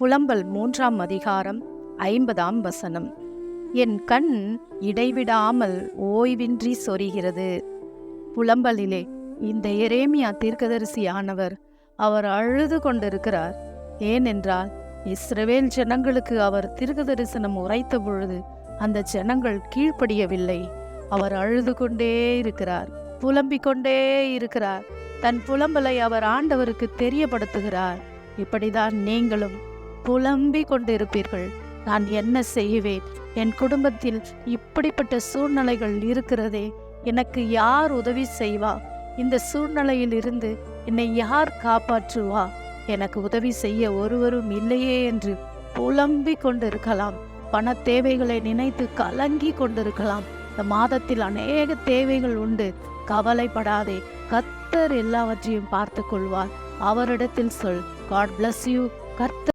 புலம்பல் 3ஆம் அதிகாரம் 50ஆம் வசனம். என் கண் இடைவிடாமல் ஓய்வின்றி சொரிகிறது. புலம்பலிலே இந்த எரேமியா தீர்க்கதரிசியானவர் அவர் அழுது கொண்டிருக்கிறார். ஏனென்றால் இஸ்ரவேல் ஜனங்களுக்கு அவர் தீர்க்கதரிசனம் உரைத்த பொழுது அந்த ஜனங்கள் கீழ்ப்படியவில்லை. அவர் அழுது கொண்டே இருக்கிறார், புலம்பிக் கொண்டே இருக்கிறார். தன் புலம்பலை அவர் ஆண்டவருக்கு தெரியப்படுத்துகிறார். இப்படிதான் நீங்களும் புலம்பிக் கொண்டிருப்பீர்கள். நான் என்ன செய்வேன்? என் குடும்பத்தில் இப்படிப்பட்ட சூழ்நிலைகள் இருக்கிறதே, எனக்கு யார் உதவி செய்வா? இந்த சூழ்நிலையில் இருந்து என்னை யார் காப்பாற்றுவா? எனக்கு உதவி செய்ய ஒருவரும் இல்லையே என்று புலம்பிக் கொண்டிருக்கலாம். பண தேவைகளை நினைத்து கலங்கி கொண்டிருக்கலாம். இந்த மாதத்தில் அநேக தேவைகள் உண்டு. கவலைப்படாதே, கர்த்தர் எல்லாவற்றையும் பார்த்து கொள்வார். அவரிடத்தில் சொல், God bless you. கர்த்தர்